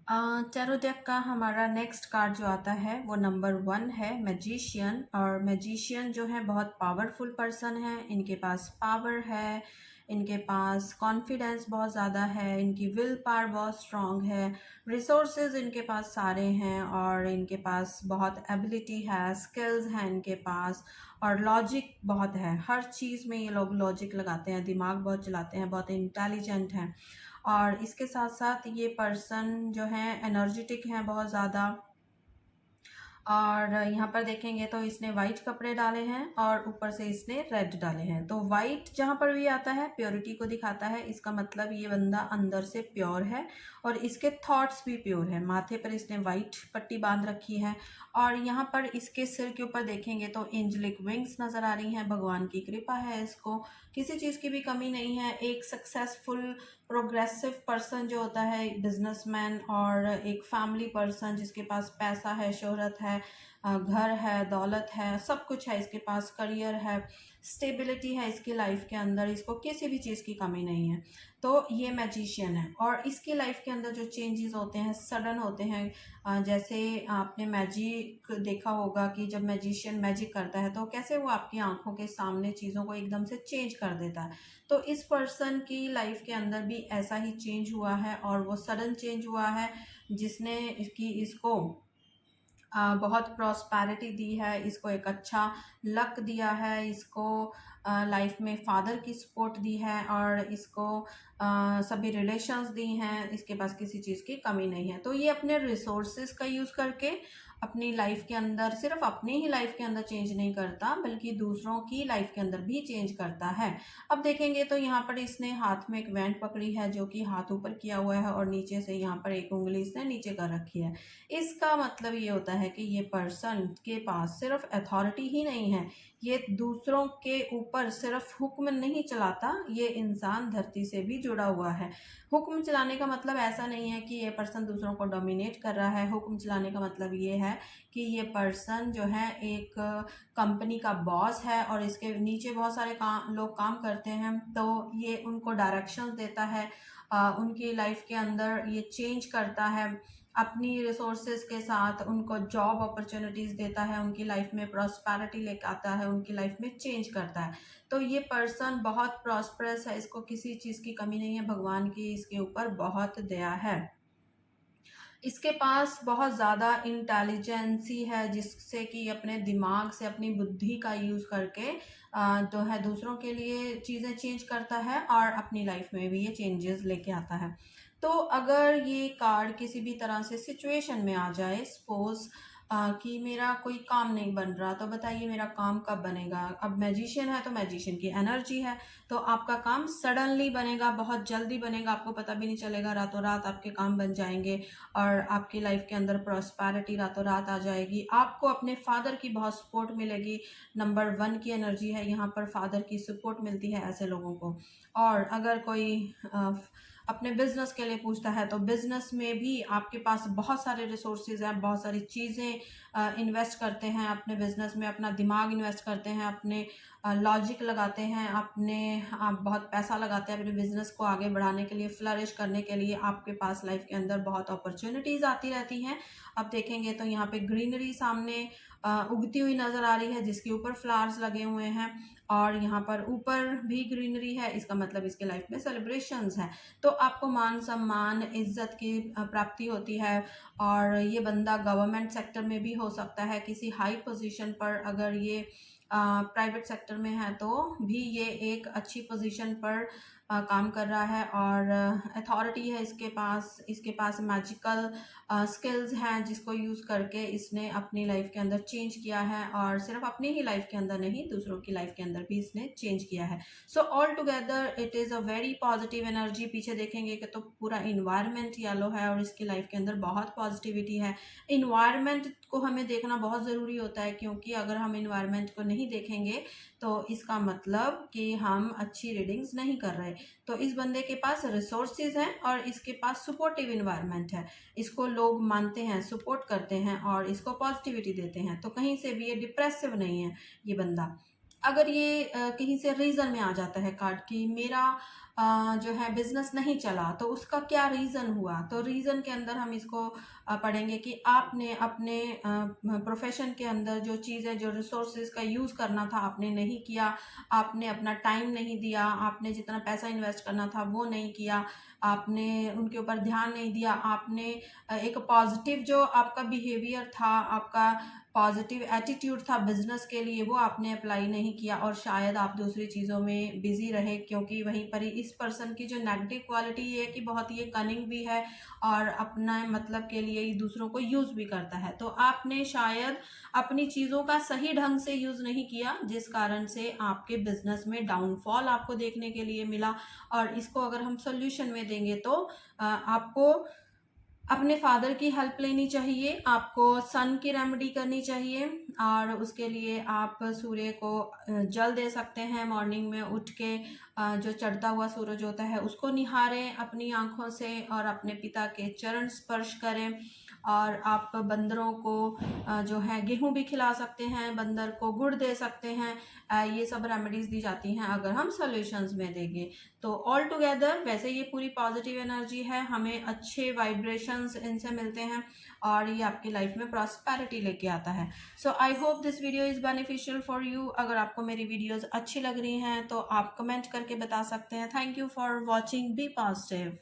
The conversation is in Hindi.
टैरो डेक का हमारा नेक्स्ट कार्ड जो आता है वो नंबर 1 है, मैजिशियन। और मैजिशियन जो है बहुत पावरफुल पर्सन है, इनके पास पावर है, इनके पास कॉन्फिडेंस बहुत ज़्यादा है, इनकी विल पावर बहुत स्ट्रांग है, रिसोर्सेज इनके पास सारे हैं और इनके पास बहुत एबिलिटी है, स्किल्स हैं इनके पास, और लॉजिक बहुत है। हर चीज़ में ये लोग लॉजिक लगाते हैं, दिमाग बहुत चलाते हैं, बहुत इंटेलिजेंट हैं। और इसके साथ साथ ये पर्सन जो है एनर्जेटिक हैं बहुत ज़्यादा। और यहाँ पर देखेंगे तो इसने वाइट कपड़े डाले हैं और ऊपर से इसने रेड डाले हैं। तो वाइट जहाँ पर भी आता है प्योरिटी को दिखाता है, इसका मतलब ये बंदा अंदर से प्योर है और इसके थॉट्स भी प्योर है। माथे पर इसने वाइट पट्टी बांध रखी है और यहाँ पर इसके सिर के ऊपर देखेंगे तो एंजेलिक विंग्स नज़र आ रही हैं। भगवान की कृपा है, इसको किसी चीज़ की भी कमी नहीं है। एक सक्सेसफुल प्रोग्रेसिव पर्सन जो होता है, बिजनेसमैन और एक फैमिली पर्सन जिसके पास पैसा है, शोहरत है, घर है, दौलत है, सब कुछ है इसके पास, करियर है, स्टेबिलिटी है इसकी लाइफ के अंदर, इसको किसी भी चीज़ की कमी नहीं है। तो ये मैजिशियन है और इसकी लाइफ के अंदर जो चेंजेस होते हैं सडन होते हैं। जैसे आपने मैजिक देखा होगा कि जब मैजिशियन मैजिक करता है तो कैसे वो आपकी आंखों के सामने चीज़ों को एकदम से चेंज कर देता है। तो इस पर्सन की लाइफ के अंदर भी ऐसा ही चेंज हुआ है और वो सडन चेंज हुआ है जिसने इसको बहुत प्रॉस्पैरिटी दी है, इसको एक अच्छा लक दिया है, इसको लाइफ में फादर की सपोर्ट दी है और इसको सभी रिलेशंस दी हैं। इसके पास किसी चीज़ की कमी नहीं है। तो ये अपने रिसोर्सेज का यूज़ करके अपनी लाइफ के अंदर सिर्फ अपनी ही लाइफ के अंदर चेंज नहीं करता बल्कि दूसरों की लाइफ के अंदर भी चेंज करता है। अब देखेंगे तो यहाँ पर इसने हाथ में एक वैंड पकड़ी है जो कि हाथ ऊपर किया हुआ है और नीचे से यहाँ पर एक उंगली इसने नीचे कर रखी है। इसका मतलब ये होता है कि ये पर्सन के पास सिर्फ अथॉरिटी ही नहीं है, ये दूसरों के ऊपर सिर्फ हुक्म नहीं चलाता, ये इंसान धरती से भी जुड़ा हुआ है। हुक्म चलाने का मतलब ऐसा नहीं है कि ये पर्सन दूसरों को डोमिनेट कर रहा है। हुक्म चलाने का मतलब ये है कि ये पर्सन जो है एक कंपनी का बॉस है और इसके नीचे बहुत सारे लोग काम करते हैं, तो ये उनको डायरेक्शंस देता है, उनकी लाइफ के अंदर ये चेंज करता है, अपनी रिसोर्सेज के साथ उनको जॉब अपॉर्चुनिटीज़ देता है, उनकी लाइफ में प्रॉस्पेरिटी लेकर आता है, उनकी लाइफ में चेंज करता है। तो ये पर्सन बहुत प्रॉस्परस है, इसको किसी चीज़ की कमी नहीं है, भगवान की इसके ऊपर बहुत दया है। इसके पास बहुत ज़्यादा इंटेलिजेंसी है जिससे कि अपने दिमाग से अपनी बुद्धि का यूज़ करके जो है दूसरों के लिए चीज़ें चेंज करता है और अपनी लाइफ में भी ये चेंजेस लेके आता है। तो अगर ये कार्ड किसी भी तरह से सिचुएशन में आ जाए, सपोज कि मेरा कोई काम नहीं बन रहा, तो बताइए मेरा काम कब बनेगा। अब मैजिशियन है तो मैजिशियन की एनर्जी है, तो आपका काम सडनली बनेगा, बहुत जल्दी बनेगा, आपको पता भी नहीं चलेगा, रातों रात आपके काम बन जाएंगे और आपकी लाइफ के अंदर प्रॉस्पैरिटी रातों रात आ जाएगी। आपको अपने फादर की बहुत सपोर्ट मिलेगी। नंबर 1 की एनर्जी है यहाँ पर, फादर की सपोर्ट मिलती है ऐसे लोगों को। और अगर कोई अपने बिजनेस के लिए पूछता है तो बिजनेस में भी आपके पास बहुत सारे रिसोर्सेज हैं, बहुत सारी चीज़ें इन्वेस्ट करते हैं अपने बिजनेस में, अपना दिमाग इन्वेस्ट करते हैं, अपने लॉजिक लगाते हैं, अपने आप बहुत पैसा लगाते हैं अपने बिजनेस को आगे बढ़ाने के लिए, फ्लरिश करने के लिए। आपके पास लाइफ के अंदर बहुत अपॉर्चुनिटीज़ आती रहती हैं। अब देखेंगे तो यहाँ पे ग्रीनरी सामने उगती हुई नज़र आ रही है जिसके ऊपर फ्लावर्स लगे हुए हैं और यहाँ पर ऊपर भी ग्रीनरी है, इसका मतलब इसके लाइफ में सेलिब्रेशंस हैं। तो आपको मान सम्मान इज्जत की प्राप्ति होती है और ये बंदा गवर्नमेंट सेक्टर में भी हो सकता है, किसी हाई पोजीशन पर। अगर ये प्राइवेट सेक्टर में है तो भी ये एक अच्छी पोजीशन पर काम कर रहा है और अथॉरिटी है इसके पास मैजिकल स्किल्स हैं जिसको यूज़ करके इसने अपनी लाइफ के अंदर चेंज किया है और सिर्फ अपनी ही लाइफ के अंदर नहीं, दूसरों की लाइफ के अंदर भी इसने चेंज किया है। So all together it is a very positive energy. पीछे देखेंगे कि तो पूरा इन्वायरमेंट येलो है और इसकी लाइफ के अंदर बहुत पॉजिटिविटी है। इन्वायरमेंट को हमें देखना बहुत ज़रूरी होता है क्योंकि अगर हम इन्वायरमेंट को नहीं देखेंगे तो इसका मतलब कि हम अच्छी रीडिंग्स नहीं कर रहे। तो इस बंदे के पास रिसोर्सेज हैं और इसके पास सपोर्टिव इन्वायरमेंट है, इसको लोग मानते हैं, सपोर्ट करते हैं और इसको पॉजिटिविटी देते हैं, तो कहीं से भी ये डिप्रेसिव नहीं है ये बंदा। अगर ये कहीं से रीज़न में आ जाता है कार्ड कि मेरा जो है बिज़नेस नहीं चला, तो उसका क्या रीज़न हुआ? तो रीज़न के अंदर हम इसको पढ़ेंगे कि आपने अपने प्रोफ़ेशन के अंदर जो चीज़ें, जो रिसोर्सेज़ का यूज़ करना था, आपने नहीं किया, आपने अपना टाइम नहीं दिया, आपने जितना पैसा इन्वेस्ट करना था, वो नहीं किया, आपने उनके ऊपर ध्यान नहीं दिया, आपने एक पॉज़िटिव जो आपका बिहेवियर था, आपका पॉजिटिव एटीट्यूड था बिजनेस के लिए, वो आपने अप्लाई नहीं किया और शायद आप दूसरी चीज़ों में बिजी रहे, क्योंकि वहीं पर ही इस पर्सन की जो नेगेटिव क्वालिटी ये है कि बहुत ये कनिंग भी है और अपना मतलब के लिए ही दूसरों को यूज़ भी करता है। तो आपने शायद अपनी चीज़ों का सही ढंग से यूज़ नहीं किया, जिस कारण से आपके बिजनेस में डाउनफॉल आपको देखने के लिए मिला। और इसको अगर हम सोल्यूशन में देंगे तो आपको अपने फादर की हेल्प लेनी चाहिए, आपको सन की रेमेडी करनी चाहिए और उसके लिए आप सूर्य को जल दे सकते हैं। मॉर्निंग में उठ के जो चढ़ता हुआ सूरज होता है उसको निहारें अपनी आँखों से और अपने पिता के चरण स्पर्श करें। और आप बंदरों को जो है गेहूँ भी खिला सकते हैं, बंदर को गुड़ दे सकते हैं। ये सब रेमेडीज़ दी जाती हैं अगर हम सॉल्यूशंस में देंगे। तो ऑल टुगेदर वैसे ये पूरी पॉजिटिव एनर्जी है, हमें अच्छे वाइब्रेशंस इनसे मिलते हैं और ये आपकी लाइफ में प्रॉस्पेरिटी लेके आता है। So I hope this video is beneficial for you. अगर आपको मेरी वीडियोस अच्छी लग रही हैं तो आप कमेंट करके बता सकते हैं। Thank you for watching, be positive.